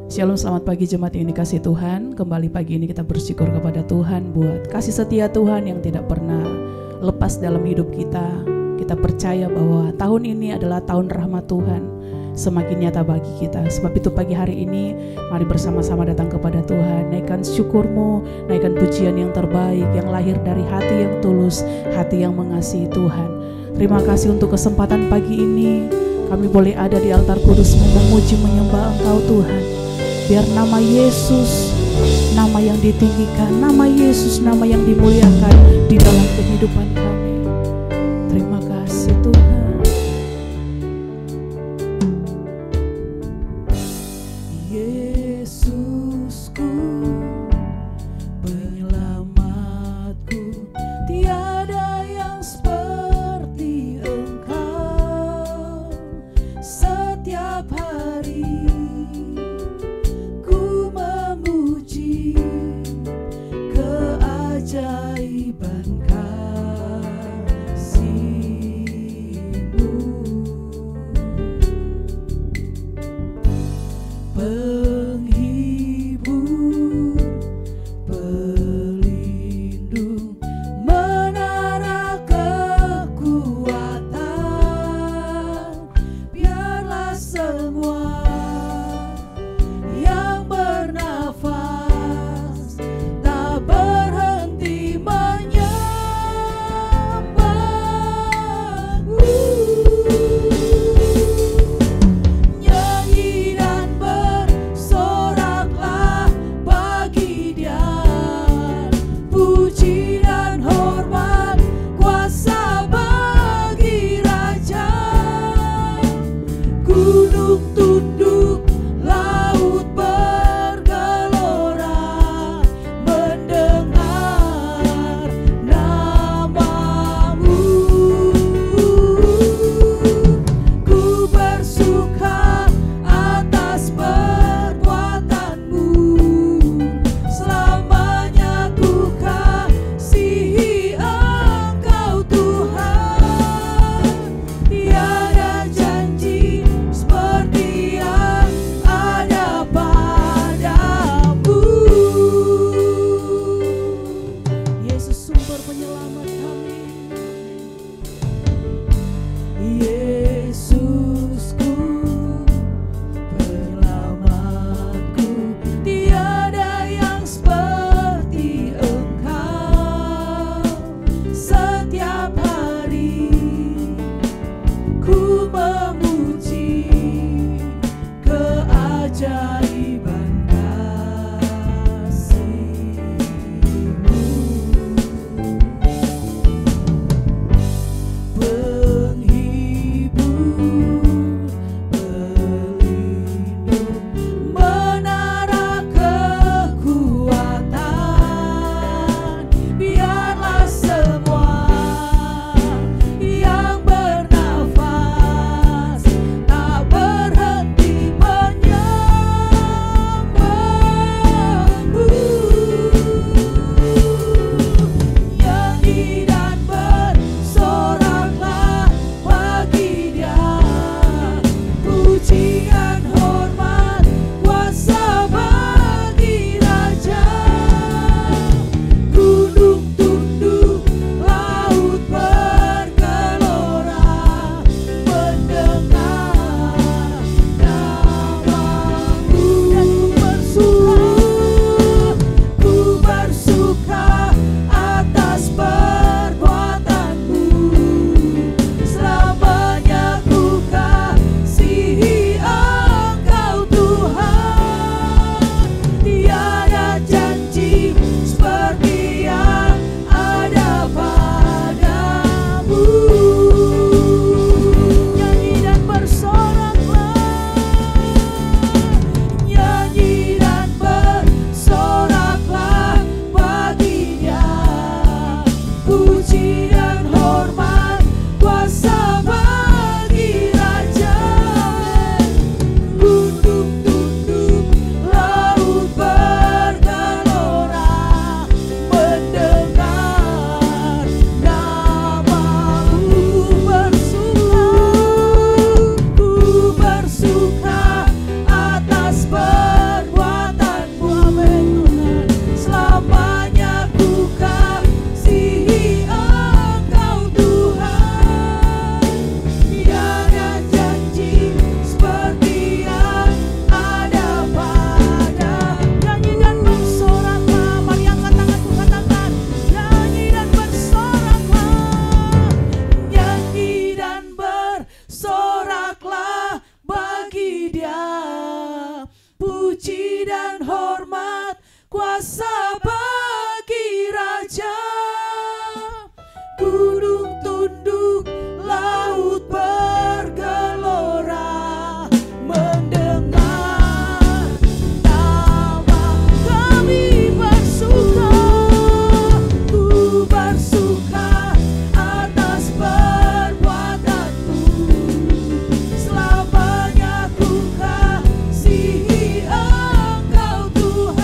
Shalom, selamat pagi jemaat yang dikasihi Tuhan. Kembali pagi ini kita bersyukur kepada Tuhan buat kasih setia Tuhan yang tidak pernah lepas dalam hidup kita. Kita percaya bahwa tahun ini adalah tahun rahmat Tuhan, semakin nyata bagi kita. Sebab itu pagi hari ini mari bersama-sama datang kepada Tuhan. Naikkan syukurmu, naikkan pujian yang terbaik yang lahir dari hati yang tulus, hati yang mengasihi Tuhan. Terima kasih untuk kesempatan pagi ini kami boleh ada di altar kudus-Mu memuji menyembah Engkau Tuhan. Biar nama Yesus, nama yang ditinggikan, nama Yesus, nama yang dimuliakan di dalam kehidupan kami. Terima kasih Tuhan. Yesusku, penyelamatku, tiada yang seperti Engkau. Setiap hari keajaiban kasih-Mu. kuasa bagi raja. Gunung tunduk, laut bergelora, mendengar nama kami bersuka. Ku bersuka atas perbuatanmu, selamanya ku kasihi Engkau Tuhan.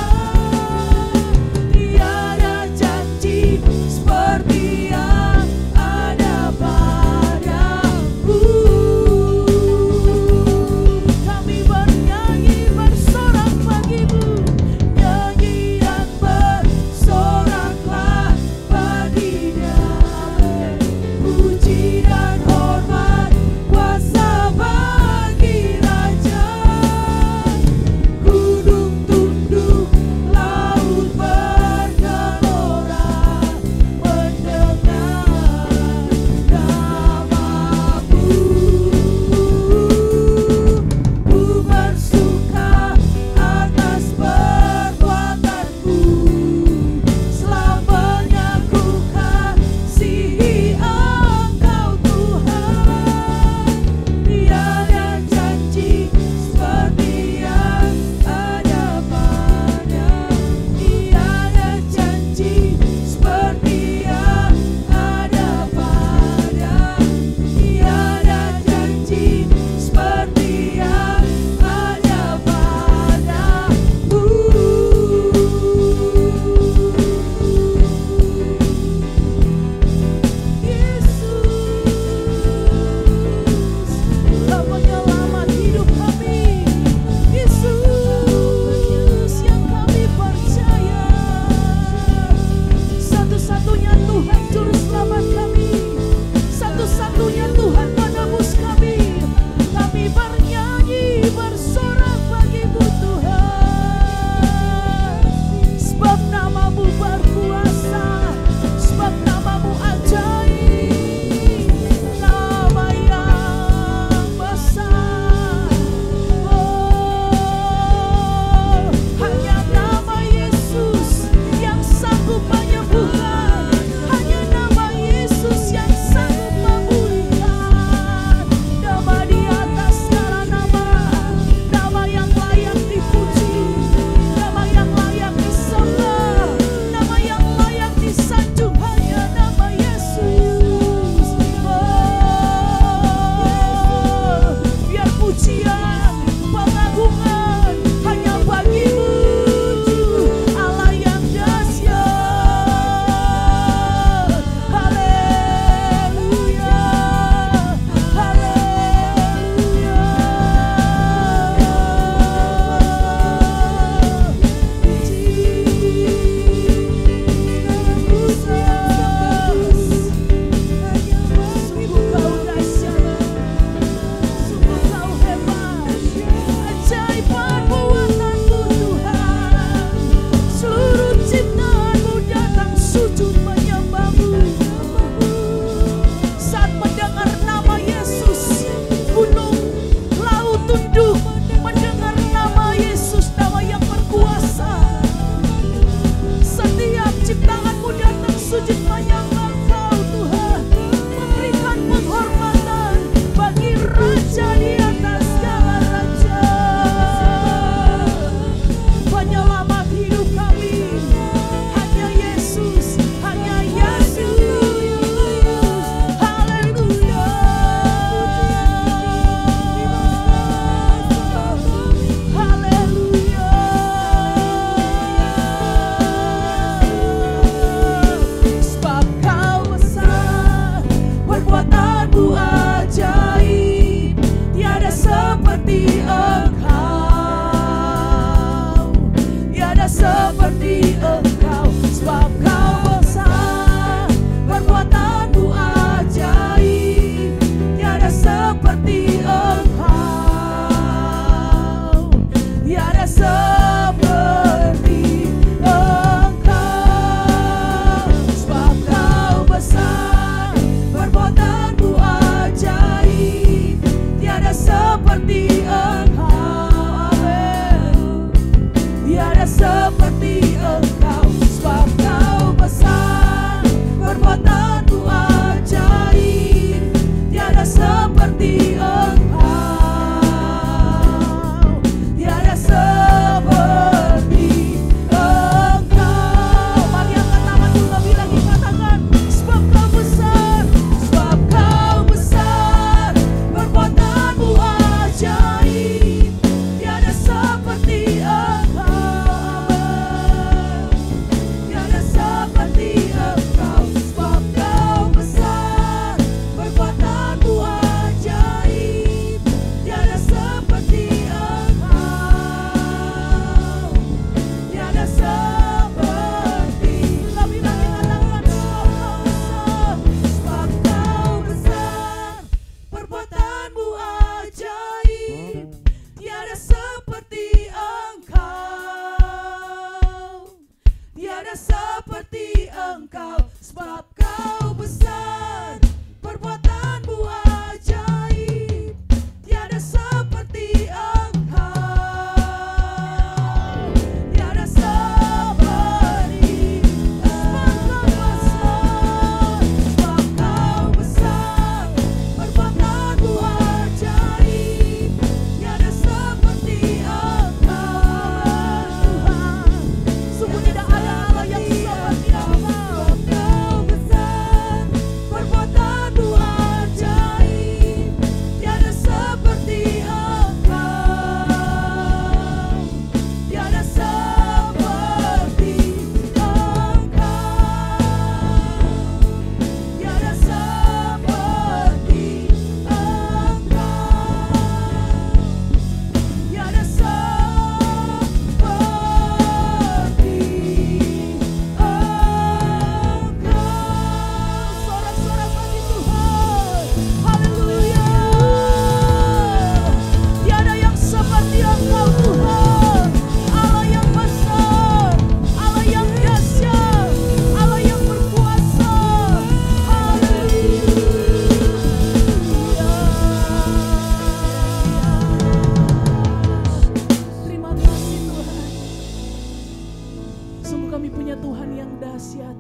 kami punya Tuhan yang dahsyat.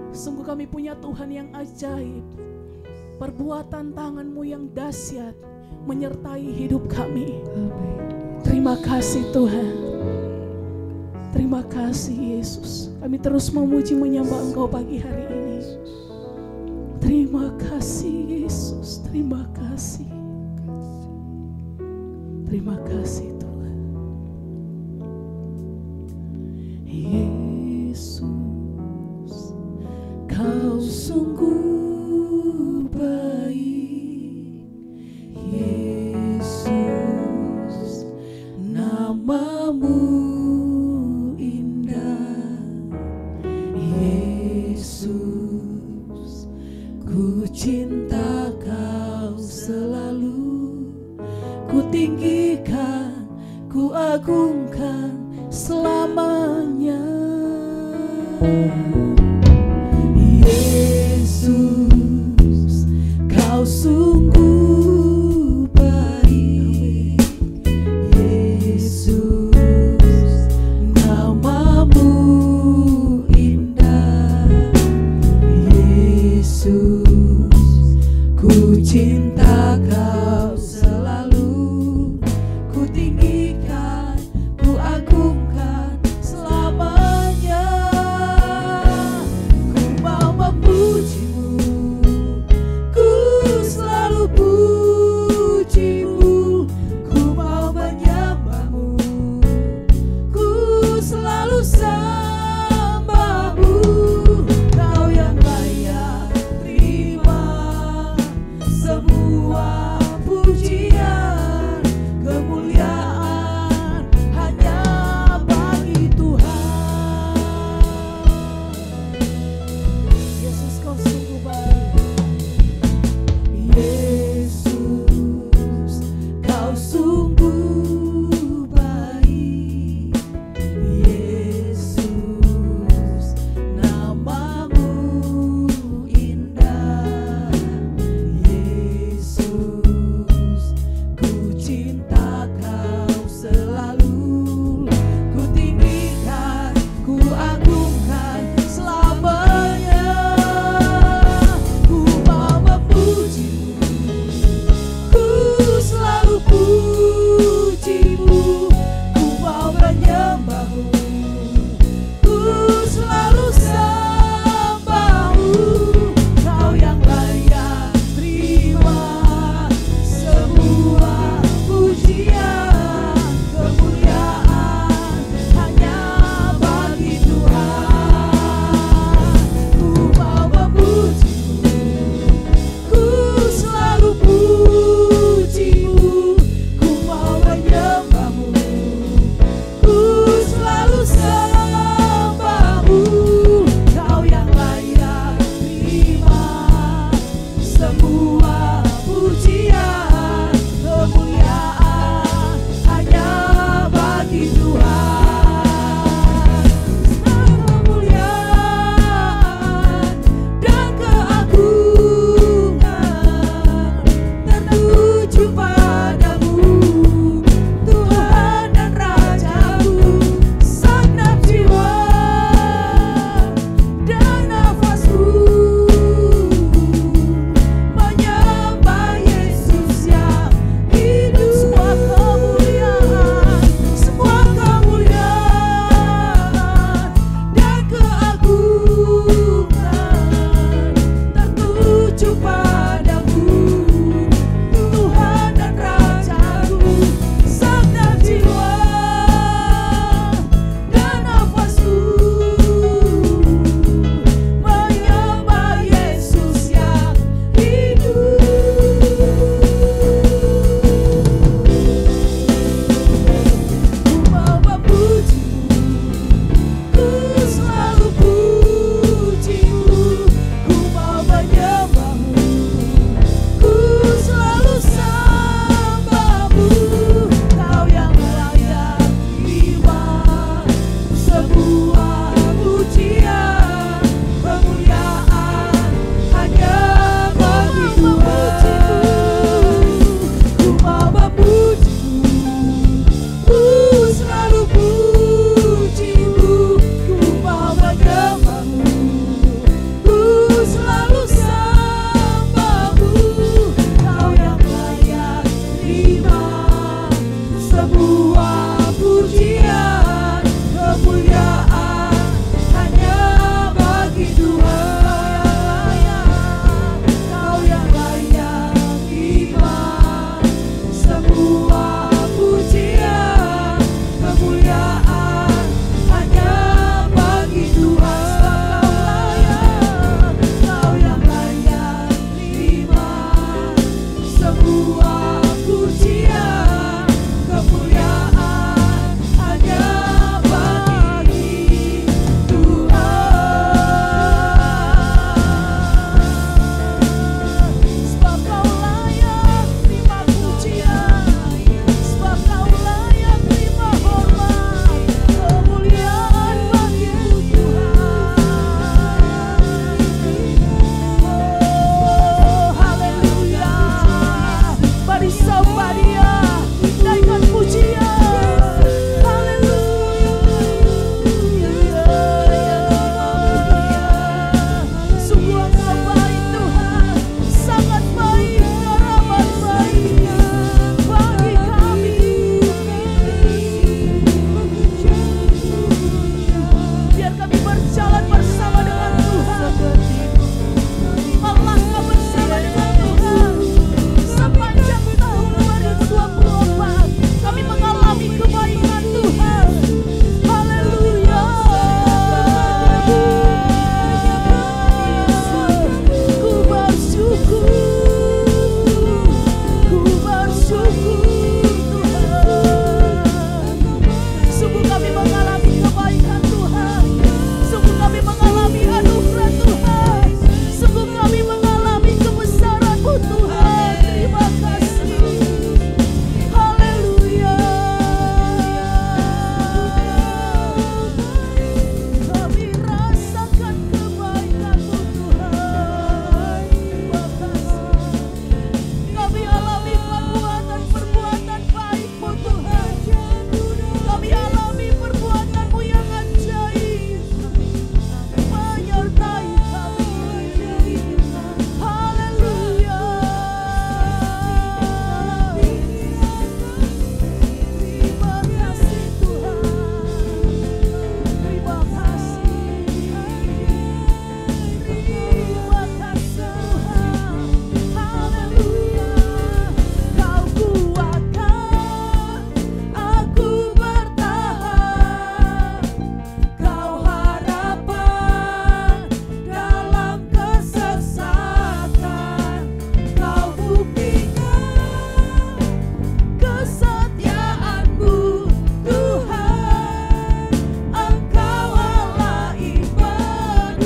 Sungguh kami punya Tuhan yang ajaib. Perbuatan tangan-Mu yang dahsyat menyertai hidup kami. Terima kasih Tuhan. Terima kasih Yesus. Kami terus memuji menyembah Engkau pagi hari ini. Terima kasih Yesus. Terima kasih. Terima kasih Tuhan. Yesus, Kau sungguh baik. Yesus, nama-Mu indah. Yesus, ku cinta Kau selalu. Ku tinggikan, ku agungkan selamanya. Yesus, Kau sungguh baik. Yesus, nama-Mu indah. Yesus, ku cinta Kau selalu. Ku tinggikan, ku agungkan selamanya. Sungguh kami mengalami kebaikan Tuhan, sungguh kami mengalami anugerah Tuhan, sungguh kami mengalami kebesaran-Mu Tuhan. Terima kasih. Haleluya. Kami rasakan kebaikan-Mu Tuhan. Terima kasih. Kami alami perbuatan baik-Mu Tuhan. Kami alami perbuatan-Mu yang ajaib, menyertai kami. Haleluya. Terima kasih Tuhan. Terima kasih. Terima kasih Tuhan. Haleluya. Kau kuatkan aku bertahan, Kau harapan dalam kesesatan, Kau buktikan kesetiaan-Mu Tuhan. Engkau Allah Immanuel.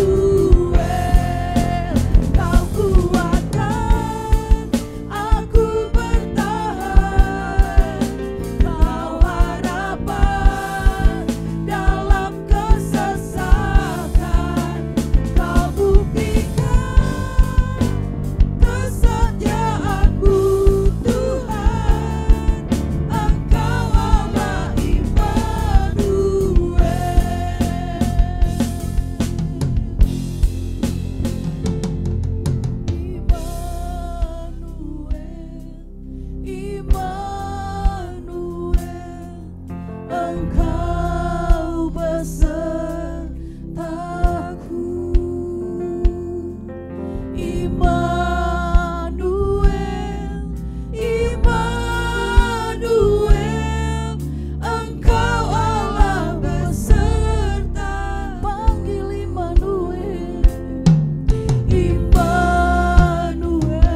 Kau kuatkan aku bertahan, Kau harapan dalam kesesatan, Kau buktikan kesetiaan-Mu Tuhan. Engkau Allah Immanuel. Immanuel, Engkau besertaku. Immanuel, Immanuel, Engkau Allah beserta. Panggil Immanuel. Immanuel,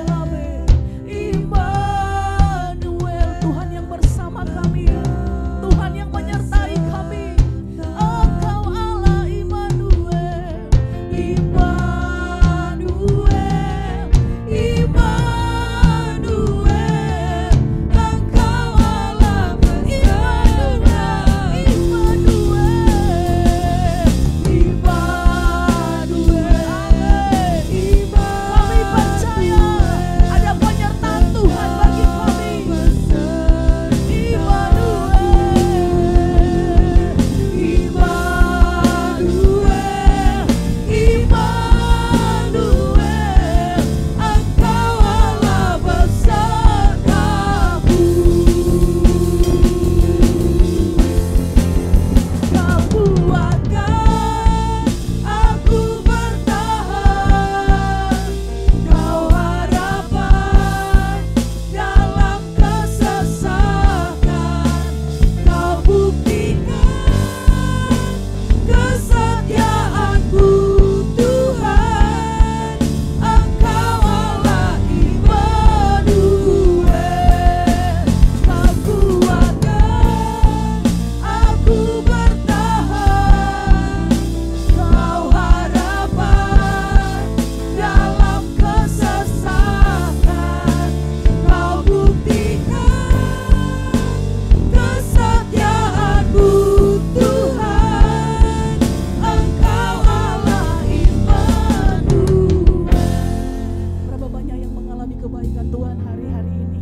amin. Immanuel, Tuhan yang bersama kami, Tuhan yang menyertai kami. Engkau Allah Immanuel. Immanuel, Immanuel, Engkau Allah beserta. Immanuel, Immanuel, amin. Kami percaya ada penyertaan Tuhan bagi kami. Immanuel, Immanuel, Engkau Allah besertaku. Kau kuatkan aku bertahan, Kau harapan dalam kesesatan, Kau buktikan kesetiaan-Mu Tuhan. Engkau Allah Immanuel. Kau kuatkan aku bertahan, Kau harapan dalam kesesatan, Kau buktikan kesetiaan-Mu Tuhan. Engkau Allah Immanuel. Berapa banyak yang mengalami kebaikan Tuhan hari-hari ini?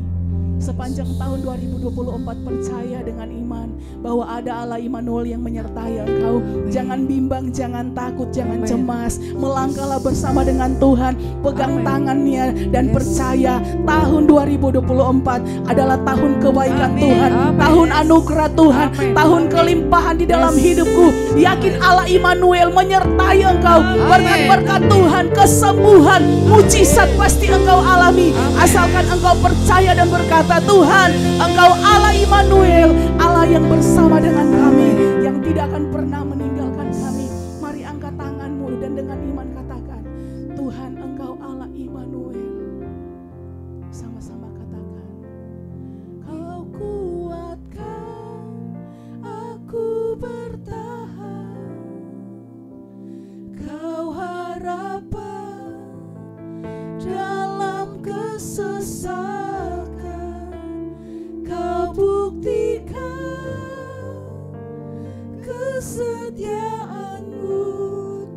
Sepanjang tahun 2024 percaya dengan iman bahwa ada Allah Immanuel yang menyertai engkau. Jangan bimbang, jangan takut, jangan cemas. Melangkahlah bersama dengan Tuhan, pegang tangannya dan percaya tahun 2024 adalah tahun kebaikan Tuhan, tahun anugerah Tuhan, tahun kelimpahan di dalam hidupku. Yakin Allah Immanuel menyertai engkau. Berkat-berkat Tuhan, kesembuhan, mujizat pasti engkau alami. Asalkan engkau percaya dan berkata, Tuhan, engkau Allah Immanuel, Allah yang bersama dengan kami, yang tidak akan pernah meninggalkan kami. Mari angkat tanganmu dan dengan iman katakan, Tuhan, engkau Allah Immanuel. Sama-sama katakan, Kau kuatkan aku kesetiaan-Mu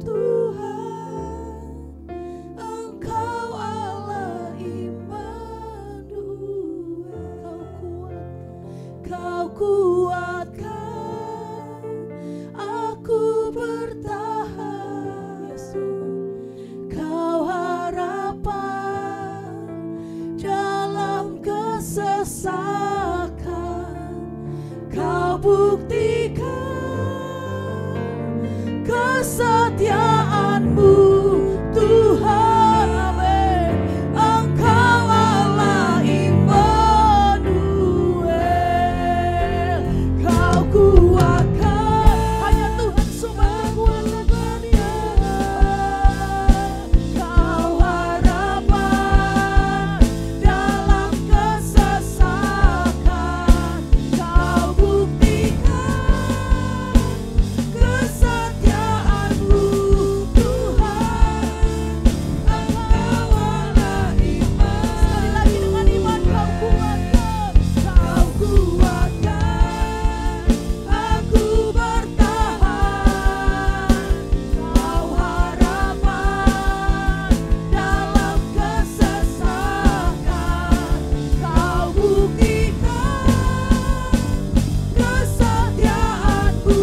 Tuhan, Engkau Allah Immanuel. Kau kuatkan aku bertahan, Kau harapan dalam kesesakan, Kau buktikan kesetiaan-Mu Tuhan, amin. Engkau Allah Immanuel. Kau kuatkan, hanya Tuhan sumber kekuatannya. Kau harapan dalam kesesakan, Kau buktikan kesetiaan-Mu Tuhan, Engkau Allah Immanuel. Sekali lagi dengan iman, Kau kuatkan, Kau kuatkan aku bertahan, Kau harapan dalam kesesakan, Kau buktikan kesetiaan-Mu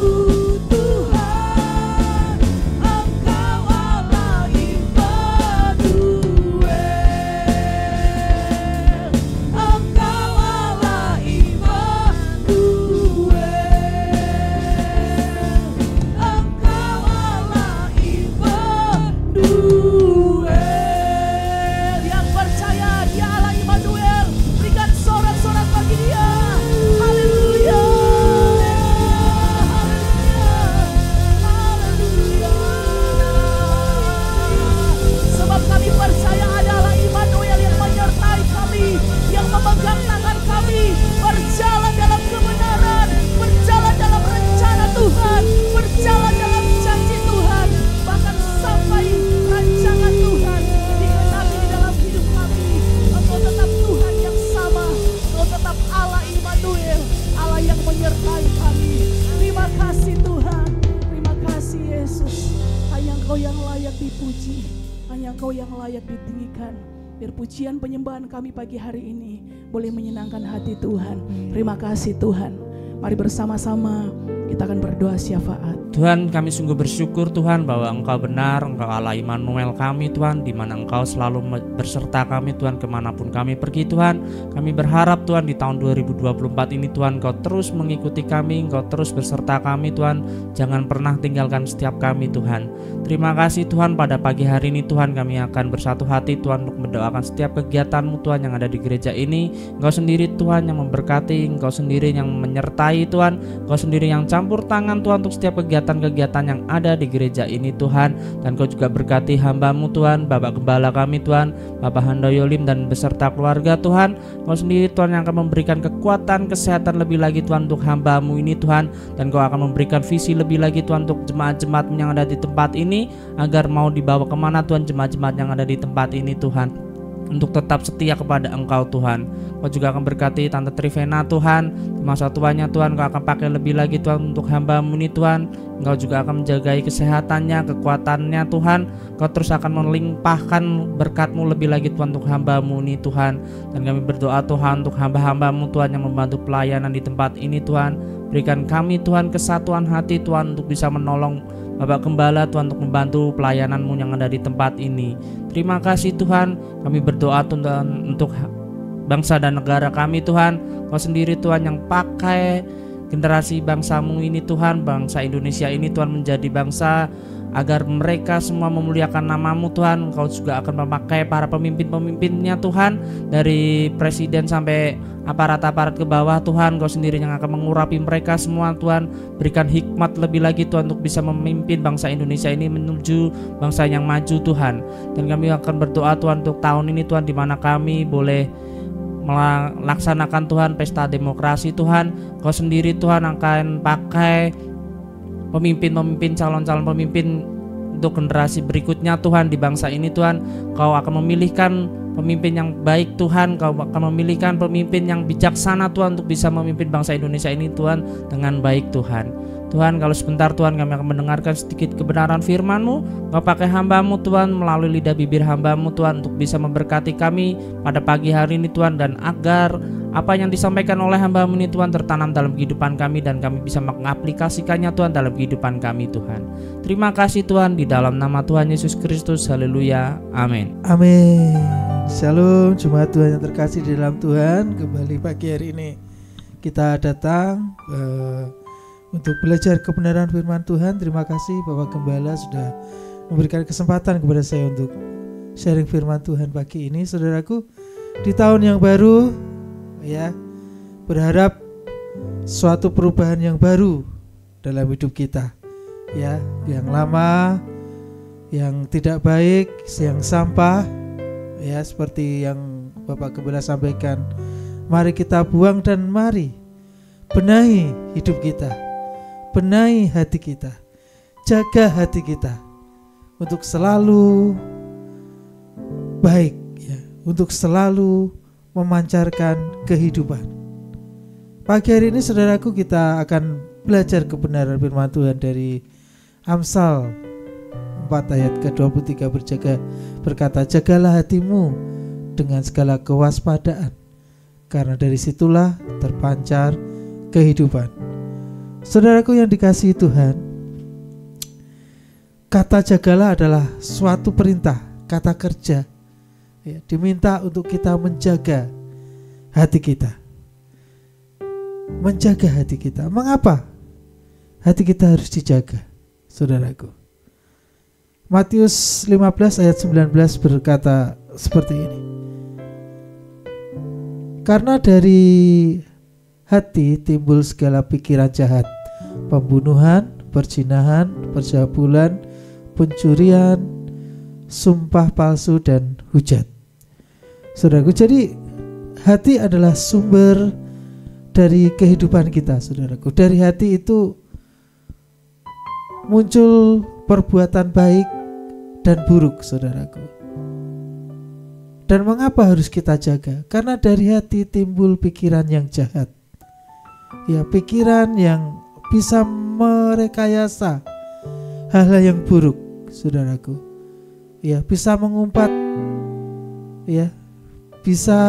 Tuhan, Engkau Allah Immanuel. Engkau Allah Immanuel. Engkau Allah Immanuel. Yang percaya Dia Allah Immanuel, berikan sorak-sorak bagi Dia. Haleluya. Haleluya. Sebab kami percaya ada Allah Immanuel yang menyertai kami, yang memegang tangan kami, berjalan dalam kebenaran, berjalan dalam rencana Tuhan, berjalan dalam janji Tuhan, bahkan sampai rancangan Tuhan digenapi di dalam hidup kami. Engkau tetap Tuhan yang sama, Engkau tetap Allah Immanuel, Allah yang menyertai kami. Terima kasih Tuhan, terima kasih Yesus. Hanya Engkau yang layak dipuji, hanya Engkau yang layak ditinggikan. Biar pujian penyembahan kami pagi hari ini boleh menyenangkan hati Tuhan. Terima kasih Tuhan. Mari bersama-sama kita akan berdoa syafaat. Tuhan, kami sungguh bersyukur Tuhan bahwa Engkau benar, Engkau Allah Immanuel kami Tuhan, di mana Engkau selalu berserta kami Tuhan kemanapun kami pergi Tuhan. Kami berharap Tuhan di tahun 2024 ini Tuhan Engkau terus mengikuti kami, Engkau terus berserta kami Tuhan. Jangan pernah tinggalkan setiap kami Tuhan. Terima kasih Tuhan, pada pagi hari ini Tuhan kami akan bersatu hati Tuhan untuk mendoakan setiap kegiatan-Mu Tuhan yang ada di gereja ini. Engkau sendiri Tuhan yang memberkati, Engkau sendiri yang menyertai Tuhan, Engkau sendiri yang campur tangan Tuhan untuk setiap kegiatan-kegiatan yang ada di gereja ini Tuhan. Dan Kau juga berkati hamba-Mu Tuhan, Bapak Gembala kami Tuhan, Bapak Handoyolim dan beserta keluarga Tuhan. Kau sendiri Tuhan yang akan memberikan kekuatan, kesehatan lebih lagi Tuhan untuk hamba-Mu ini Tuhan. Dan Kau akan memberikan visi lebih lagi Tuhan untuk jemaat-jemaat yang ada di tempat ini, agar mau dibawa kemana Tuhan jemaat-jemaat yang ada di tempat ini Tuhan, untuk tetap setia kepada Engkau Tuhan. Kau juga akan berkati Tante Trivena Tuhan, di masa tuanya Tuhan Kau akan pakai lebih lagi Tuhan untuk hamba-Mu ini Tuhan. Engkau juga akan menjagai kesehatannya, kekuatannya Tuhan. Kau terus akan melimpahkan berkat-Mu lebih lagi Tuhan untuk hamba-Mu ini Tuhan. Dan kami berdoa Tuhan untuk hamba-hamba-Mu Tuhan yang membantu pelayanan di tempat ini Tuhan. Berikan kami Tuhan kesatuan hati Tuhan untuk bisa menolong Bapak Gembala Tuhan untuk membantu pelayanan-Mu yang ada di tempat ini. Terima kasih Tuhan. Kami berdoa Tuhan untuk bangsa dan negara kami Tuhan. Kau sendiri Tuhan yang pakai generasi bangsa-Mu ini Tuhan, bangsa Indonesia ini Tuhan menjadi bangsa agar mereka semua memuliakan nama-Mu Tuhan. Engkau juga akan memakai para pemimpin-pemimpinnya Tuhan, dari presiden sampai aparat-aparat ke bawah Tuhan. Engkau sendiri yang akan mengurapi mereka semua Tuhan. Berikan hikmat lebih lagi Tuhan untuk bisa memimpin bangsa Indonesia ini menuju bangsa yang maju Tuhan. Dan kami akan berdoa Tuhan untuk tahun ini Tuhan, di mana kami boleh melaksanakan Tuhan pesta demokrasi Tuhan. Kau sendiri Tuhan akan pakai pemimpin-pemimpin, calon-calon pemimpin untuk generasi berikutnya Tuhan di bangsa ini Tuhan. Kau akan memilihkan pemimpin yang baik Tuhan. Kau akan memilihkan pemimpin yang bijaksana Tuhan untuk bisa memimpin bangsa Indonesia ini Tuhan dengan baik Tuhan. Tuhan, kalau sebentar Tuhan kami akan mendengarkan sedikit kebenaran firman-Mu. Kau pakai hamba-Mu Tuhan, melalui lidah bibir hamba-Mu Tuhan, untuk bisa memberkati kami pada pagi hari ini Tuhan, dan agar apa yang disampaikan oleh hamba-Mu ini Tuhan tertanam dalam kehidupan kami, dan kami bisa mengaplikasikannya Tuhan dalam kehidupan kami Tuhan. Terima kasih Tuhan, di dalam nama Tuhan Yesus Kristus, haleluya, amin. Amin. Shalom jemaat Tuhan yang terkasih di dalam Tuhan. Kembali pagi hari ini kita datang untuk belajar kebenaran firman Tuhan. Terima kasih Bapak Gembala sudah memberikan kesempatan kepada saya untuk sharing firman Tuhan pagi ini. Saudaraku, di tahun yang baru ya, berharap suatu perubahan yang baru dalam hidup kita ya. Yang lama, yang tidak baik, yang sampah ya, seperti yang Bapak Gembala sampaikan, mari kita buang dan mari benahi hidup kita, benahi hati kita, jaga hati kita untuk selalu baik ya, untuk selalu memancarkan kehidupan. Pagi hari ini saudaraku, kita akan belajar kebenaran firman Tuhan dari Amsal 4 ayat ke-23 berkata, jagalah hatimu dengan segala kewaspadaan, karena dari situlah terpancar kehidupan. Saudaraku yang dikasihi Tuhan, kata jagalah adalah suatu perintah, kata kerja ya, diminta untuk kita menjaga hati kita. Menjaga hati kita. Mengapa hati kita harus dijaga, saudaraku? Matius 15 ayat 19 berkata seperti ini. Karena dari hati timbul segala pikiran jahat, pembunuhan, perzinahan, percabulan, pencurian, sumpah palsu, dan hujat. Saudaraku, jadi hati adalah sumber dari kehidupan kita, saudaraku. Dari hati itu muncul perbuatan baik dan buruk, saudaraku. Dan mengapa harus kita jaga? Karena dari hati timbul pikiran yang jahat. Ya, pikiran yang bisa merekayasa hal-hal yang buruk, saudaraku. Ya, bisa mengumpat, ya, bisa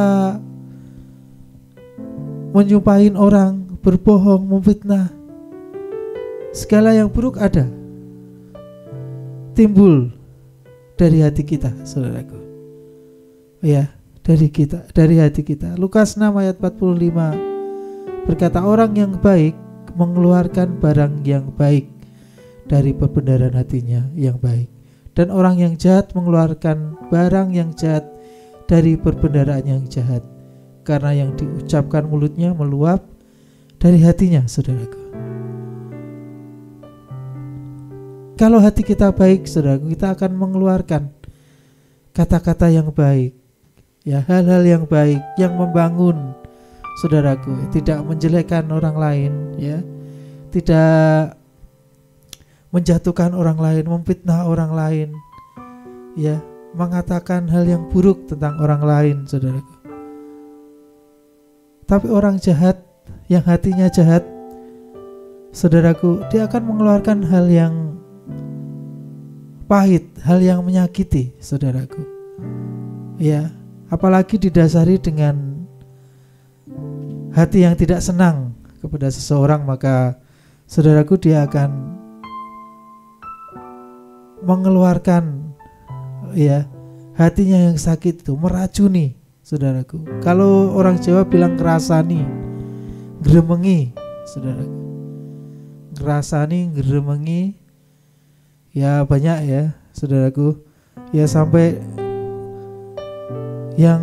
menyumpahin orang, berbohong, memfitnah. Segala yang buruk ada, timbul dari hati kita, saudaraku. Ya, dari hati kita. Lukas 6 ayat 45 berkata, orang yang baik mengeluarkan barang yang baik dari perbendaharaan hatinya yang baik, dan orang yang jahat mengeluarkan barang yang jahat dari perbendaharaan yang jahat, karena yang diucapkan mulutnya meluap dari hatinya, saudaraku. Kalau hati kita baik, saudaraku, kita akan mengeluarkan kata-kata yang baik, ya, hal-hal yang baik, yang membangun, saudaraku, tidak menjelekkan orang lain, ya, tidak menjatuhkan orang lain, memfitnah orang lain, ya, mengatakan hal yang buruk tentang orang lain, saudaraku. Tapi orang jahat, yang hatinya jahat, saudaraku, dia akan mengeluarkan hal yang pahit, hal yang menyakiti, saudaraku. Ya, apalagi didasari dengan hati yang tidak senang kepada seseorang, maka saudaraku, dia akan mengeluarkan, ya, hatinya yang sakit itu, meracuni, saudaraku. Kalau orang Jawa bilang ngerasani, geremengi, saudaraku. Ngerasani, geremengi, ya banyak ya, saudaraku. Ya, sampai yang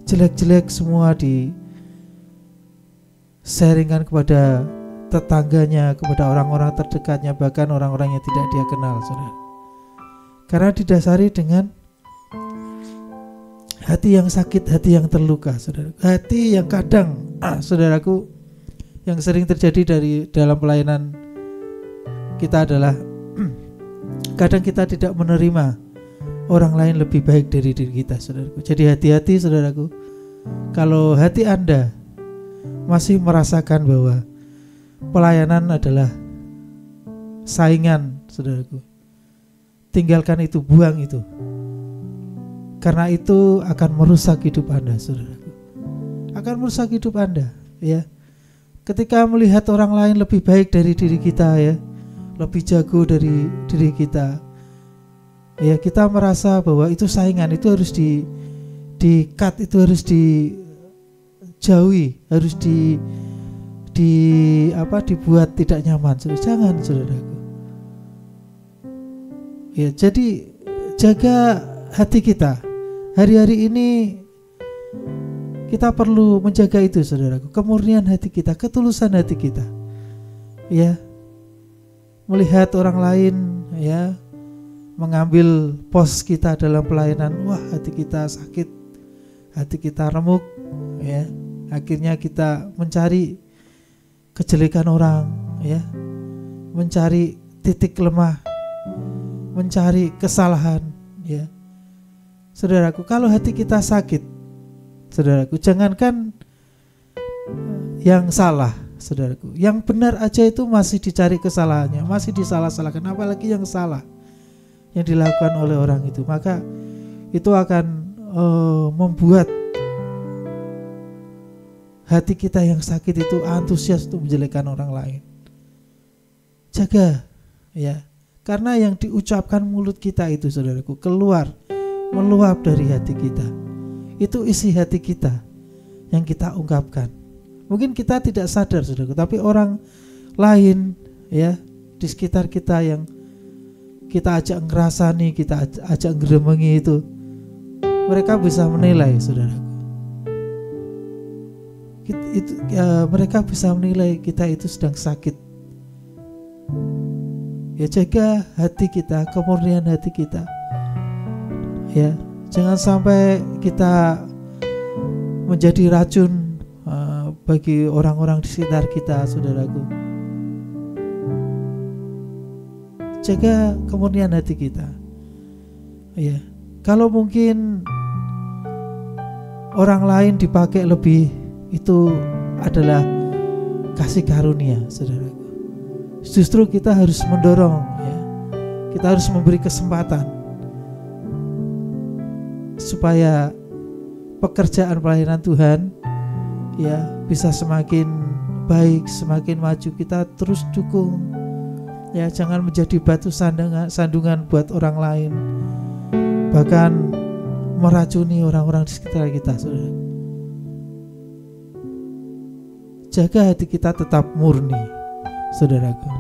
jelek-jelek semua di sharingkan kepada tetangganya, kepada orang-orang terdekatnya, bahkan orang-orang yang tidak dia kenal, saudara. Karena didasari dengan hati yang sakit, hati yang terluka, saudara. Hati yang kadang, saudaraku, yang sering terjadi dalam pelayanan kita adalah kadang kita tidak menerima orang lain lebih baik dari diri kita, saudaraku. Jadi hati-hati, saudaraku. Kalau hati Anda masih merasakan bahwa pelayanan adalah saingan, saudaraku, tinggalkan itu, buang itu. Karena itu akan merusak hidup Anda, saudaraku. Akan merusak hidup Anda, ya. Ketika melihat orang lain lebih baik dari diri kita, ya, lebih jago dari diri kita, ya, kita merasa bahwa itu saingan, itu harus di-cut, itu harus dijauhi, harus dibuat tidak nyaman. Jangan, saudaraku. Ya, jadi jaga hati kita. Hari-hari ini kita perlu menjaga itu, saudaraku. Kemurnian hati kita, ketulusan hati kita. Ya. Melihat orang lain, ya, mengambil pos kita dalam pelayanan, wah, hati kita sakit, hati kita remuk, ya. Akhirnya kita mencari kejelekan orang, ya. Mencari titik lemah, mencari kesalahan, ya. Saudaraku, kalau hati kita sakit, saudaraku, jangankan yang salah, saudaraku, yang benar aja itu masih dicari kesalahannya, masih disalah-salahkan, apalagi yang salah yang dilakukan oleh orang itu. Maka itu akan membuat hati kita yang sakit itu antusias untuk menjelekkan orang lain. Jaga, ya, karena yang diucapkan mulut kita itu, saudaraku, meluap dari hati kita. Itu isi hati kita yang kita ungkapkan. Mungkin kita tidak sadar, saudaraku, tapi orang lain, ya, di sekitar kita yang kita ajak ngerasani, kita ajak ngeremengi itu, mereka bisa menilai, saudaraku. Mereka bisa menilai kita itu sedang sakit. Ya, jaga hati kita, kemurnian hati kita. Ya, jangan sampai kita menjadi racun bagi orang-orang di sekitar kita, saudaraku. Jaga kemurnian hati kita. Ya, kalau mungkin orang lain dipakai lebih, itu adalah kasih karunia, saudaraku. Justru kita harus mendorong, ya. Kita harus memberi kesempatan supaya pekerjaan pelayanan Tuhan, ya, bisa semakin baik, semakin maju. Kita terus dukung, ya, jangan menjadi batu sandungan buat orang lain, bahkan meracuni orang-orang di sekitar kita, saudara. Jaga hati kita tetap murni, saudaraku.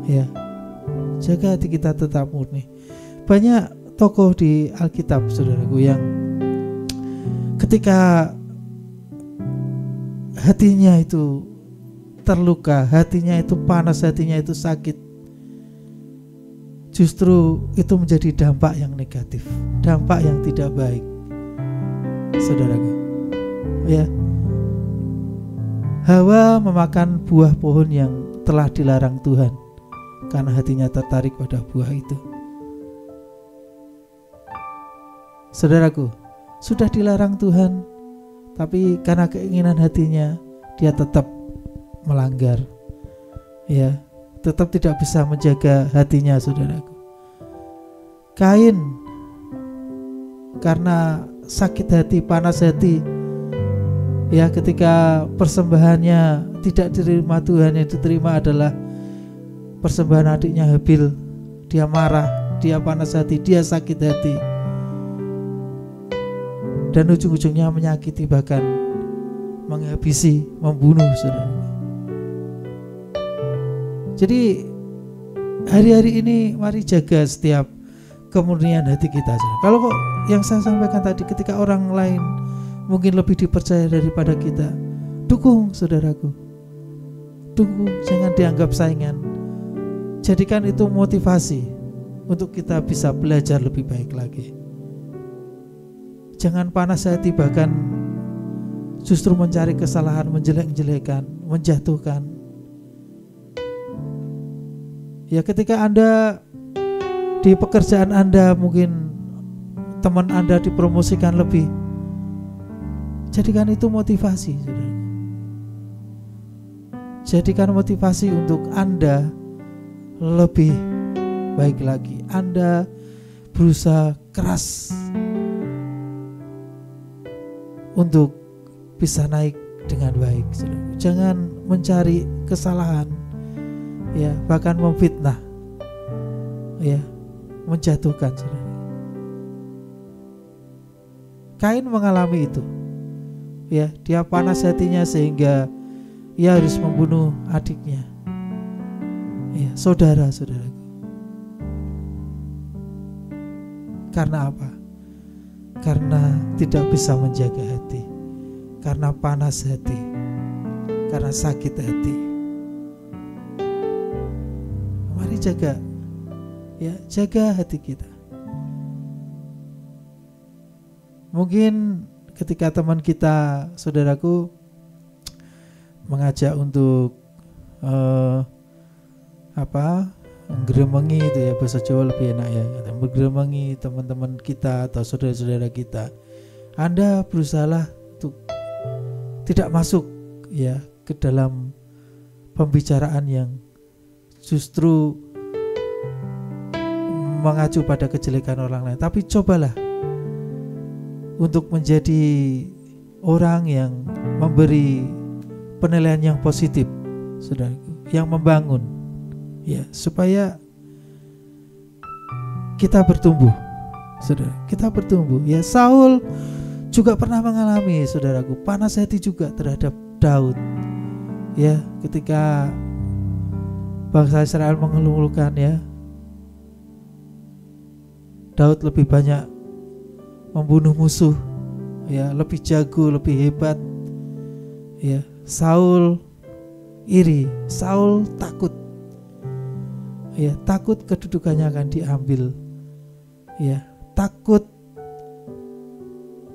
Ya, jaga hati kita tetap murni. Banyak tokoh di Alkitab, saudaraku, yang ketika hatinya itu terluka, hatinya itu panas, hatinya itu sakit, justru itu menjadi dampak yang negatif, dampak yang tidak baik, saudaraku. Ya, Hawa memakan buah pohon yang telah dilarang Tuhan karena hatinya tertarik pada buah itu. Saudaraku, sudah dilarang Tuhan, tapi karena keinginan hatinya, dia tetap melanggar. Ya, tetap tidak bisa menjaga hatinya, saudaraku. Kain, karena sakit hati, panas hati, ya, ketika persembahannya tidak diterima Tuhan, yang diterima adalah persembahan adiknya Habil. Dia marah, dia panas hati, dia sakit hati, dan ujung-ujungnya menyakiti, bahkan menghabisi, membunuh, saudara. Jadi hari-hari ini mari jaga setiap kemurnian hati kita, saudara. Kalau kok yang saya sampaikan tadi, ketika orang lain mungkin lebih dipercaya daripada kita, dukung, saudaraku. Dukung, jangan dianggap saingan. Jadikan itu motivasi untuk kita bisa belajar lebih baik lagi. Jangan panas hati, bahkan justru mencari kesalahan, menjelek-jelekan, menjatuhkan. Ya, ketika Anda Di pekerjaan Anda mungkin teman Anda dipromosikan lebih. Jadikan itu motivasi, saudara. Jadikan motivasi untuk Anda lebih baik lagi. Anda berusaha keras untuk bisa naik dengan baik, saudara. Jangan mencari kesalahan, ya, bahkan memfitnah, ya, menjatuhkan, saudara. Kain mengalami itu, ya, dia panas hatinya sehingga ia harus membunuh adiknya, ya, saudara-saudaraku. Karena apa? Karena tidak bisa menjaga hati, karena panas hati, karena sakit hati. Mari jaga, ya, jaga hati kita. Mungkin ketika teman kita, saudaraku, mengajak untuk menggeremengi, itu ya, bahasa Jawa lebih enak ya, menggeremengi teman-teman kita atau saudara-saudara kita. Anda berusahalah untuk tidak masuk, ya, ke dalam pembicaraan yang justru mengacu pada kejelekan orang lain, tapi cobalah untuk menjadi orang yang memberi penilaian yang positif, saudaraku, yang membangun, ya, supaya kita bertumbuh, saudara. Kita bertumbuh, ya. Saul juga pernah mengalami, saudaraku, panas hati juga terhadap Daud, ya, ketika bangsa Israel mengeluhkan, ya, Daud lebih banyak membunuh musuh, ya, lebih jago, lebih hebat, ya. Saul iri, Saul takut, ya, takut kedudukannya akan diambil, ya, takut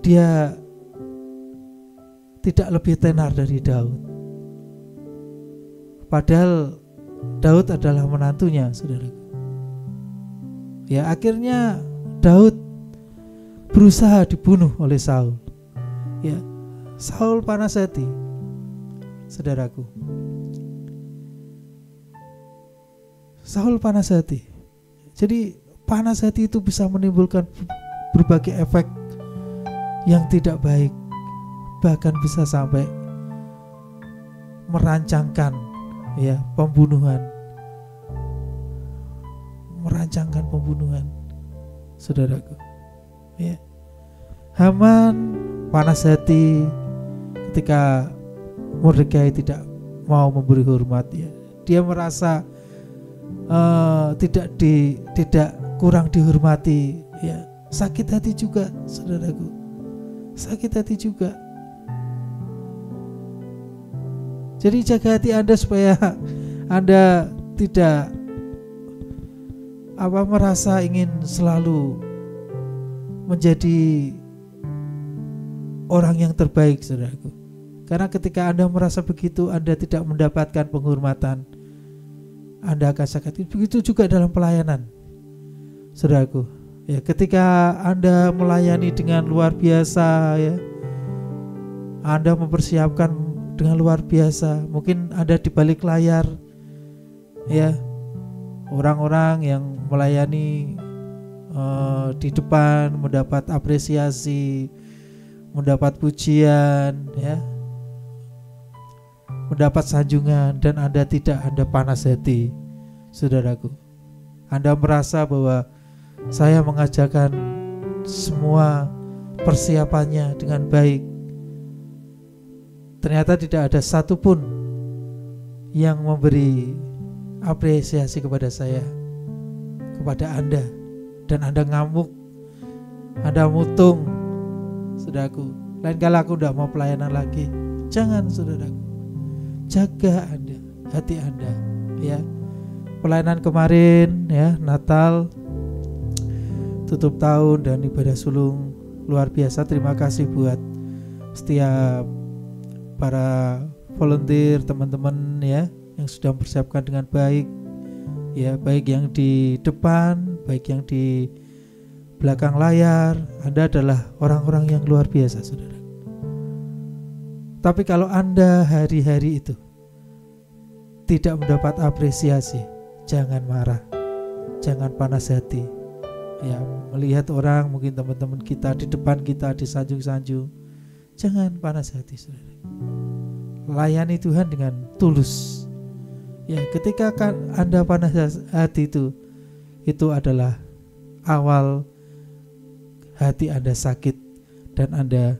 dia tidak lebih tenar dari Daud. Padahal Daud adalah menantunya, saudaraku. Ya, akhirnya Daud berusaha dibunuh oleh Saul. Ya, Saul panas hati, saudaraku. Saul panas hati. Jadi panas hati itu bisa menimbulkan berbagai efek yang tidak baik, bahkan bisa sampai merancangkan, ya, pembunuhan, saudaraku. Ya. Haman panas hati ketika Mordekai tidak mau memberi hormat, ya. Dia merasa tidak kurang dihormati, ya. Sakit hati juga, saudaraku. Sakit hati juga. Jadi jaga hati Anda supaya Anda tidak merasa ingin selalu menjadi orang yang terbaik, saudaraku. Karena ketika Anda merasa begitu, Anda tidak mendapatkan penghormatan, Anda akan sakit. Begitu juga dalam pelayanan, saudaraku. Ya, ketika Anda melayani dengan luar biasa, ya, Anda mempersiapkan dengan luar biasa, mungkin ada di balik layar, ya, orang-orang yang melayani di depan mendapat apresiasi, mendapat pujian, ya, mendapat sanjungan, dan Anda tidak, Anda panas hati, saudaraku. Anda merasa bahwa saya mengajarkan semua persiapannya dengan baik. Ternyata tidak ada satupun yang memberi apresiasi kepada saya, kepada Anda, dan Anda ngamuk, Anda mutung, saudaraku. Lain kali aku tidak mau pelayanan lagi. Jangan, saudaraku. Jaga Anda, hati Anda, ya. Pelayanan kemarin, ya, Natal, tutup tahun, dan ibadah sulung luar biasa. Terima kasih buat setiap para volunteer, teman-teman, ya, yang sudah mempersiapkan dengan baik, ya, baik yang di depan, baik yang di belakang layar, Anda adalah orang-orang yang luar biasa, saudara. Tapi kalau Anda hari-hari itu tidak mendapat apresiasi, jangan marah, jangan panas hati. Ya, melihat orang, mungkin teman-teman kita di depan kita disanjung-sanjung, jangan panas hati, saudara. Layani Tuhan dengan tulus. Ya, ketika Anda panas hati itu adalah awal hati Anda sakit dan Anda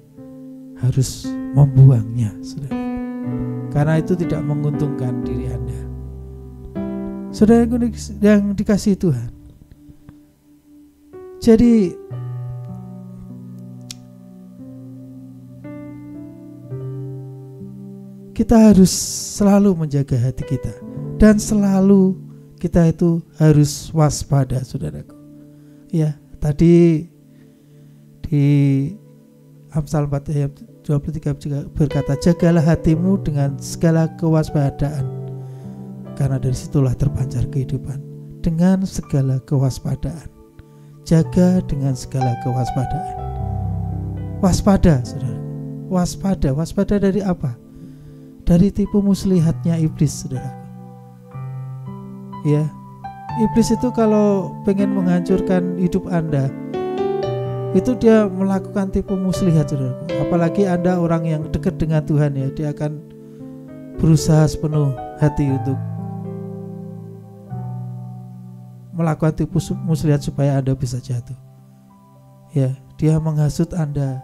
harus membuangnya, saudara. Karena itu tidak menguntungkan diri Anda. Saudara yang dikasihi Tuhan. Jadi kita harus selalu menjaga hati kita dan selalu kita itu harus waspada, saudaraku. Ya, tadi di Amsal 4 ayat 23 juga berkata, jagalah hatimu dengan segala kewaspadaan, karena dari situlah terpancar kehidupan. Dengan segala kewaspadaan, jaga dengan segala kewaspadaan. Waspada, saudara. Waspada dari apa? Dari tipu muslihatnya iblis, saudara. Ya, iblis itu kalau pengen menghancurkan hidup Anda, itu dia melakukan tipu muslihat, saudara. Apalagi Anda orang yang dekat dengan Tuhan, ya, dia akan berusaha sepenuh hati untuk melakukan tipu muslihat supaya Anda bisa jatuh. Ya, dia menghasut Anda.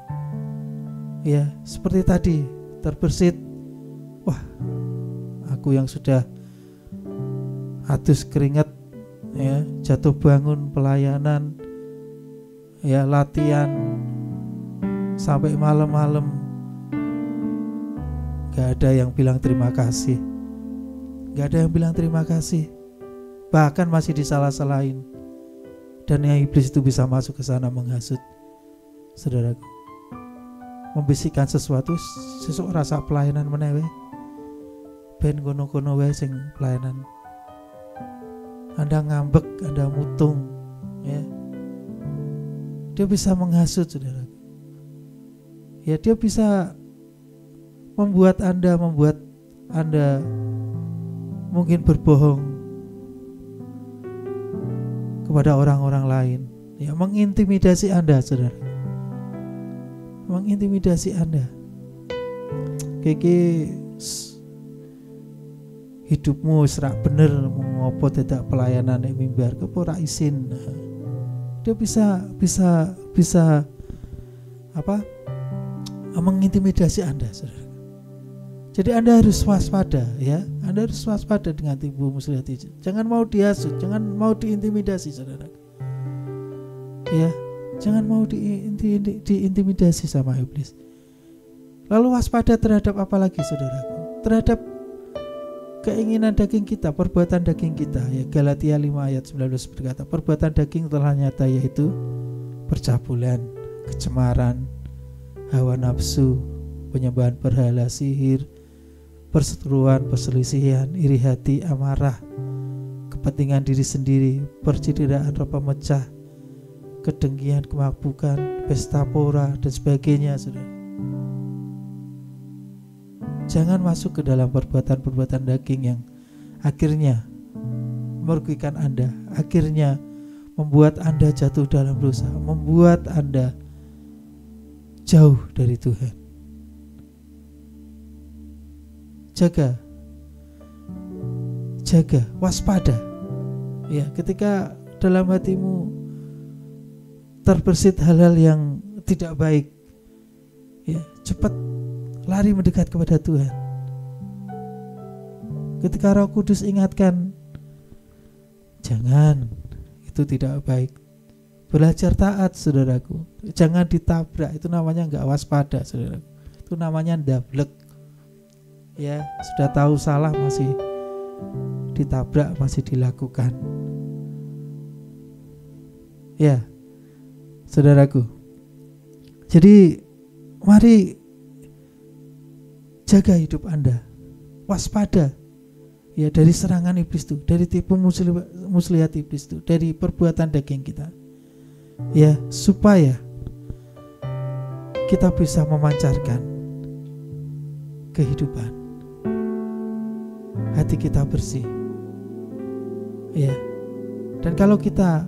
Ya, seperti tadi terbersit, wah, aku yang sudah hatus keringat, ya, jatuh bangun pelayanan, ya, latihan sampai malam-malam, gak ada yang bilang terima kasih. Gak ada yang bilang terima kasih. Bahkan masih disalah-salahin. Dan yang iblis itu bisa masuk ke sana menghasut, saudaraku, membisikkan sesuatu, sesuk rasa pelayanan menewe, ben kono-kono wae sing pelayanan. Anda ngambek, Anda mutung, ya. Dia bisa menghasut, saudara. Ya, dia bisa membuat Anda mungkin berbohong kepada orang-orang lain. Ya, mengintimidasi Anda, saudara. Mengintimidasi Anda. Kiki hidupmu serak bener ngopo dadak pelayanan nek mimbar kepo ora isin. Dia bisa apa? Mengintimidasi Anda, saudara. Jadi Anda harus waspada, ya. Anda harus waspada dengan tipu muslihat itu. Jangan mau dihasut, jangan mau diintimidasi, saudara. Ya, jangan mau diintimidasi sama iblis. Lalu waspada terhadap apa lagi, saudaraku? Terhadap keinginan daging kita, perbuatan daging kita, ya. Galatia 5 ayat 19 berkata, perbuatan daging telah nyata, yaitu percabulan, kecemaran, hawa nafsu, penyembahan berhala, sihir, perseteruan, perselisihan, iri hati, amarah, kepentingan diri sendiri, percidiraan, roh pemecah, kedengkian, kemabbukan, pesta pora, dan sebagainya, saudara. Jangan masuk ke dalam perbuatan-perbuatan daging yang akhirnya merugikan Anda, akhirnya membuat Anda jatuh dalam dosa, membuat Anda jauh dari Tuhan. Jaga, waspada. Ya, ketika dalam hatimu terbersit hal-hal yang tidak baik, ya, cepat lari mendekat kepada Tuhan. Ketika Roh Kudus ingatkan, jangan, itu tidak baik. Belajar taat, saudaraku. Jangan ditabrak, itu namanya enggak waspada, saudaraku. Itu namanya ndablek. Ya, sudah tahu salah masih ditabrak, masih dilakukan. Ya, saudaraku. Jadi mari jaga hidup Anda, waspada. Ya, dari serangan iblis itu, dari tipu muslihat iblis itu, dari perbuatan daging kita. Ya, supaya kita bisa memancarkan kehidupan. Hati kita bersih. Ya. Dan kalau kita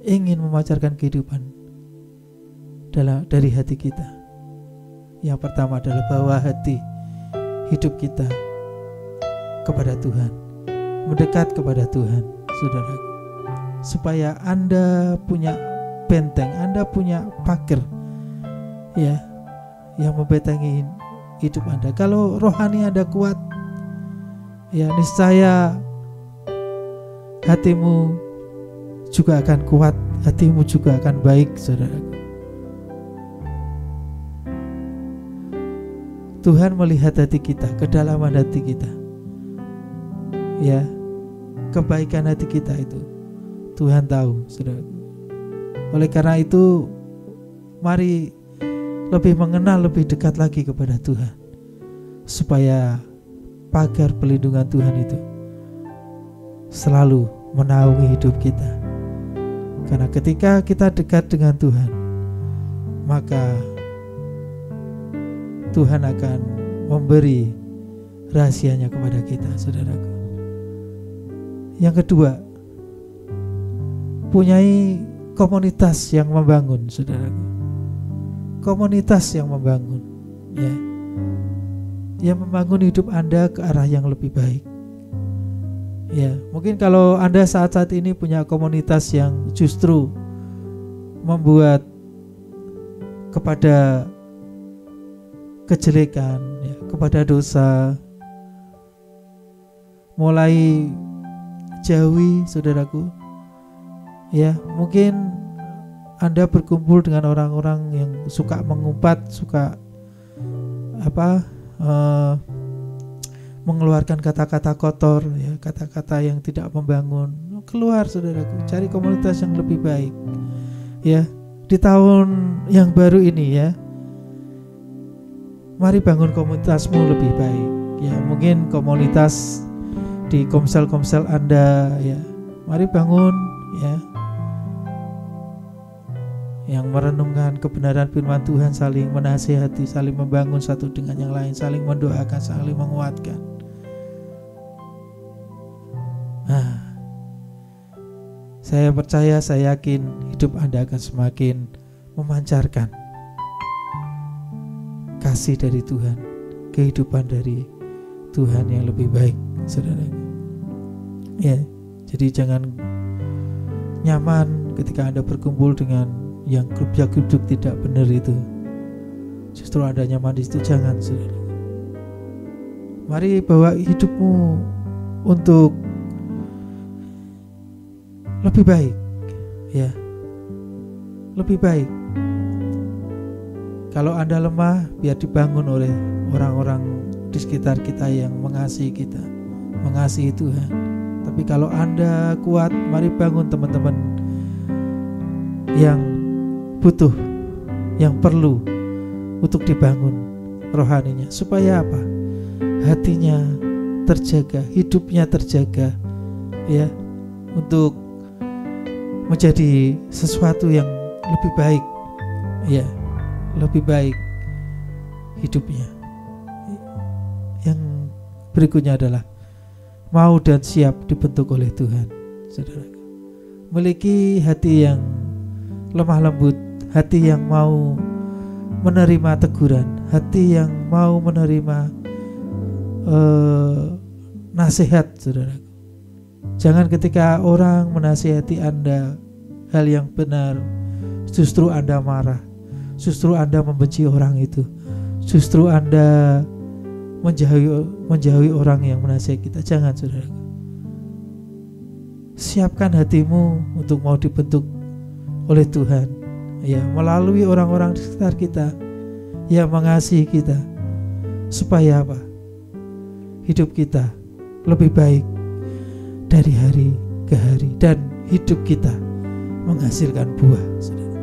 ingin memancarkan kehidupan dari hati kita, yang pertama adalah bawa hati hidup kita kepada Tuhan, mendekat kepada Tuhan, saudaraku, supaya Anda punya benteng, Anda punya pagar, ya, yang membentengi hidup Anda. Kalau rohani Anda kuat, ya, niscaya hatimu juga akan kuat, hatimu juga akan baik, saudaraku. Tuhan melihat hati kita, kedalaman hati kita. Ya, kebaikan hati kita itu Tuhan tahu, saudaraku. Oleh karena itu, mari lebih mengenal, lebih dekat lagi kepada Tuhan, supaya pagar pelindungan Tuhan itu selalu menaungi hidup kita. Karena ketika kita dekat dengan Tuhan, maka Tuhan akan memberi rahasianya kepada kita, saudaraku. Yang kedua, punyai komunitas yang membangun, saudaraku. Komunitas yang membangun, ya, yang membangun hidup Anda ke arah yang lebih baik. Ya, mungkin kalau Anda saat-saat ini punya komunitas yang justru membuat kepada kejelekan, ya, kepada dosa, mulai jauhi, saudaraku. Ya, mungkin Anda berkumpul dengan orang-orang yang suka mengumpat, suka mengeluarkan kata-kata kotor, ya, kata-kata yang tidak membangun. Keluar, saudaraku, cari komunitas yang lebih baik. Ya, di tahun yang baru ini, ya, mari bangun komunitasmu lebih baik. Ya, mungkin komunitas di komsel-komsel Anda, ya, mari bangun, ya, yang merenungkan kebenaran firman Tuhan, saling menasihati, saling membangun satu dengan yang lain, saling mendoakan, saling menguatkan. Nah, saya percaya, saya yakin hidup Anda akan semakin memancarkan kasih dari Tuhan, kehidupan dari Tuhan yang lebih baik, saudara. Ya, jadi jangan nyaman ketika Anda berkumpul dengan yang grup tidak benar itu. Justru Anda nyaman di situ, jangan, saudara. Mari bawa hidupmu untuk lebih baik, ya, lebih baik. Kalau Anda lemah, biar dibangun oleh orang-orang di sekitar kita yang mengasihi kita, mengasihi Tuhan. Tapi kalau Anda kuat, mari bangun teman-teman yang butuh, yang perlu untuk dibangun rohaninya. Supaya apa? Hatinya terjaga, hidupnya terjaga, ya, untuk menjadi sesuatu yang lebih baik, ya, lebih baik hidupnya. Yang berikutnya adalah mau dan siap dibentuk oleh Tuhan, saudara. Memiliki hati yang lemah lembut, hati yang mau menerima teguran, hati yang mau menerima nasihat, saudara. Jangan ketika orang menasihati Anda hal yang benar, justru Anda marah, justru Anda membenci orang itu, justru Anda menjauhi orang yang menasihati kita. Jangan, saudara. Siapkan hatimu untuk mau dibentuk oleh Tuhan, ya, melalui orang-orang di sekitar kita yang mengasihi kita, supaya apa? Hidup kita lebih baik dari hari ke hari, dan hidup kita menghasilkan buah, saudara.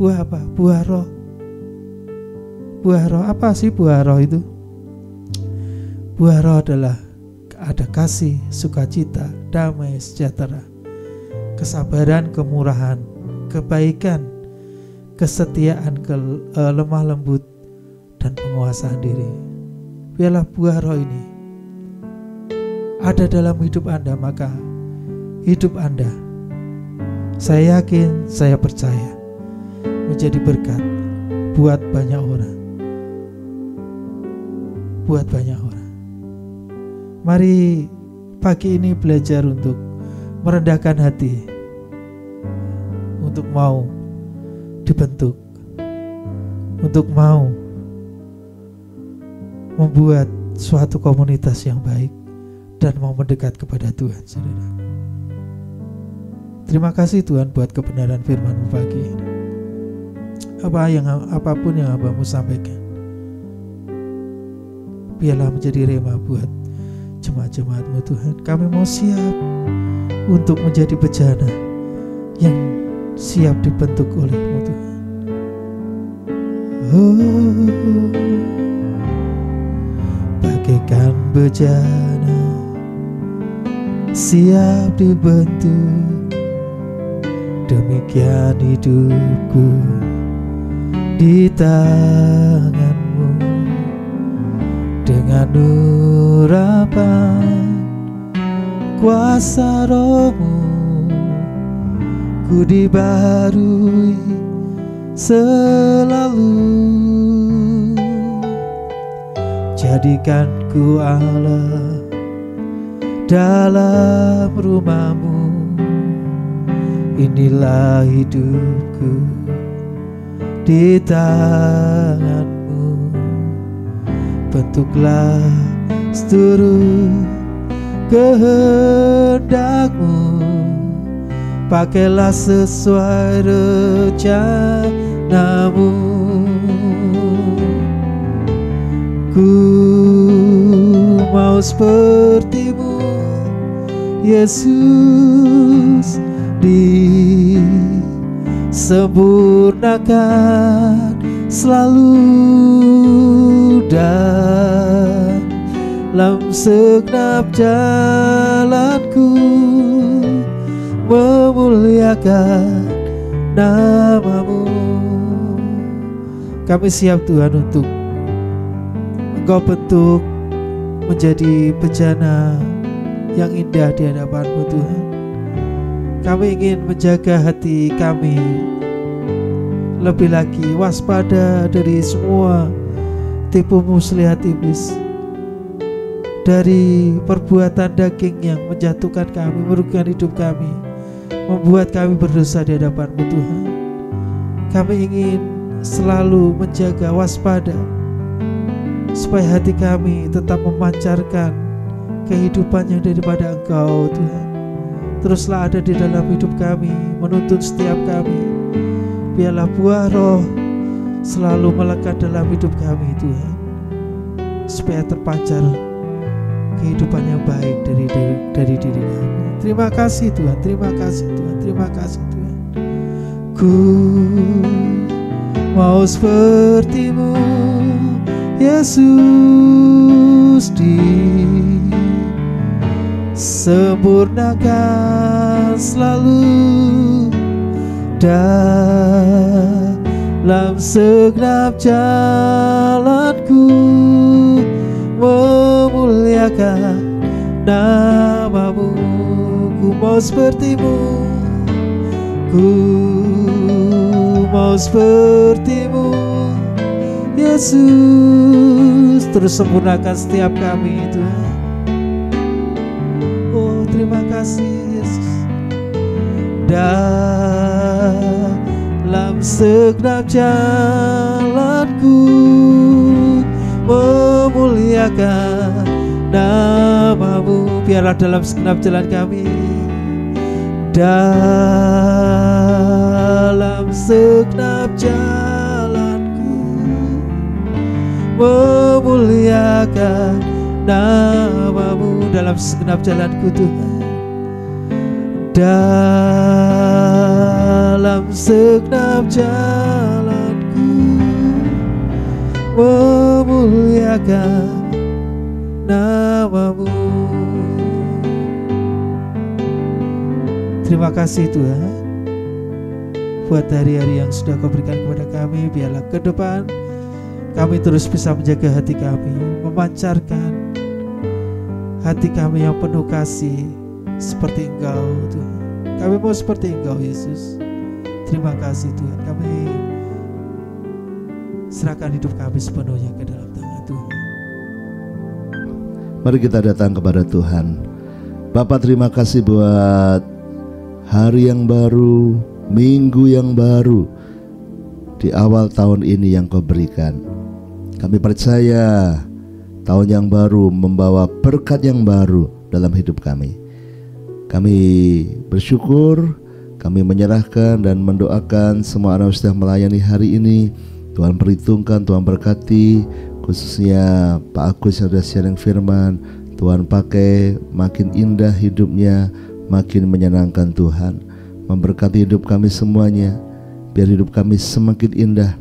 Buah apa? Buah roh. Buah roh apa sih buah roh itu? Buah roh adalah ada kasih, sukacita, damai, sejahtera, kesabaran, kemurahan, kebaikan, kesetiaan, lemah lembut, dan penguasaan diri. Biarlah buah roh ini ada dalam hidup Anda, maka hidup Anda, saya yakin, saya percaya, menjadi berkat buat banyak orang. Buat banyak orang. Mari pagi ini belajar untuk merendahkan hati, untuk mau dibentuk, untuk mau membuat suatu komunitas yang baik dan mau mendekat kepada Tuhan, saudara. Terima kasih Tuhan buat kebenaran firman-Mu pagi ini. Apapun yang Hamba-Mu sampaikan, biarlah menjadi rema buat jemaat-jemaat-Mu Tuhan. Kami mau siap untuk menjadi bejana yang siap dibentuk oleh-Mu Tuhan. Bagaikan bejana siap dibentuk, demikian hidupku di tangan-Mu. Dengan urapan kuasa Roh-Mu, ku dibaharui selalu. Jadikan ku Allah dalam rumah-Mu, inilah hidupku di tangan-Mu. Bentuklah seluruh kehendak-Mu, pakailah sesuai rencana-Mu. Ku mau seperti-Mu, Yesus, disempurnakan selalu dalam segenap jalanku, memuliakan nama-Mu. Kami siap Tuhan untuk Engkau bentuk menjadi bejana yang indah di hadapan-Mu Tuhan. Kami ingin menjaga hati kami lebih lagi waspada dari semua tipu muslihat iblis, dari perbuatan daging yang menjatuhkan kami, merugikan hidup kami, membuat kami berdosa di hadapan-Mu Tuhan. Kami ingin selalu menjaga waspada supaya hati kami tetap memancarkan kehidupan yang daripada Engkau Tuhan. Teruslah ada di dalam hidup kami, menuntun setiap kami. Biarlah buah roh selalu melekat dalam hidup kami Tuhan, supaya terpancar kehidupan yang baik dari diri kami. Terima kasih Tuhan, terima kasih Tuhan, terima kasih Tuhan. Ku mau seperti-Mu, Yesus, disempurnakan selalu dalam segenap jalanku, memuliakan nama-Mu. Ku mau seperti-Mu, ku mau seperti-Mu, Yesus. Terus sempurnakan setiap kami Tuhan. Oh terima kasih Yesus. Dalam segenap jalanku, memuliakan nama-Mu. Biarlah dalam segenap jalan kami, dalam segenap jalanku, memuliakan nama-Mu. Dalam segenap jalanku Tuhan, dalam segenap jalanku, memuliakan nama-Mu. Terima kasih Tuhan buat hari-hari yang sudah Kau berikan kepada kami. Biarlah ke depan kami terus bisa menjaga hati kami, memancarkan hati kami yang penuh kasih seperti Engkau Tuhan. Kami mau seperti Engkau Yesus. Terima kasih Tuhan. Kami serahkan hidup kami sepenuhnya ke dalam tangan Tuhan. Mari kita datang kepada Tuhan. Bapa, terima kasih buat hari yang baru, minggu yang baru di awal tahun ini yang Kau berikan. Kami percaya tahun yang baru membawa berkat yang baru dalam hidup kami. Kami bersyukur, kami menyerahkan dan mendoakan semua anak yang sudah melayani hari ini. Tuhan perhitungkan, Tuhan berkati, khususnya Pak Agus yang sudah sharing firman. Tuhan pakai makin indah hidupnya, makin menyenangkan Tuhan. Memberkati hidup kami semuanya, biar hidup kami semakin indah.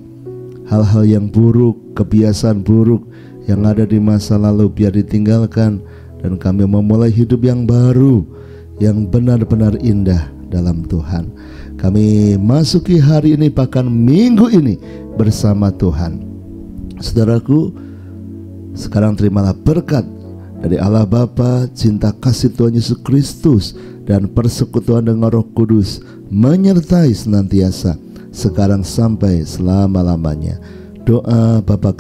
Hal-hal yang buruk, kebiasaan buruk yang ada di masa lalu biar ditinggalkan, dan kami memulai hidup yang baru, yang benar-benar indah dalam Tuhan. Kami masuki hari ini, bahkan minggu ini bersama Tuhan. Saudaraku, sekarang terimalah berkat dari Allah Bapa, cinta kasih Tuhan Yesus Kristus, dan persekutuan dengan Roh Kudus menyertai senantiasa sekarang sampai selama-lamanya. Doa Bapa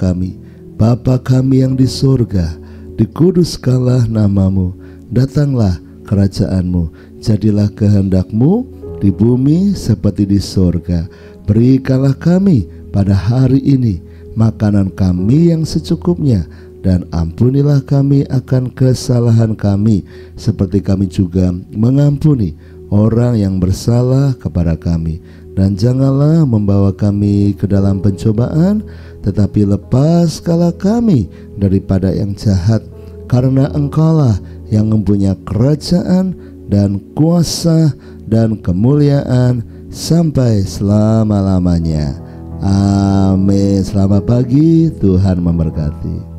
kami yang di surga, dikuduskanlah nama-Mu, datanglah kerajaan-Mu, jadilah kehendak-Mu di bumi seperti di surga. Berikanlah kami pada hari ini makanan kami yang secukupnya, dan ampunilah kami akan kesalahan kami, seperti kami juga mengampuni orang yang bersalah kepada kami. Dan janganlah membawa kami ke dalam pencobaan, tetapi lepaskanlah kami daripada yang jahat, karena Engkaulah yang mempunyai kerajaan dan kuasa dan kemuliaan sampai selama-lamanya. Amin. Selamat pagi, Tuhan memberkati.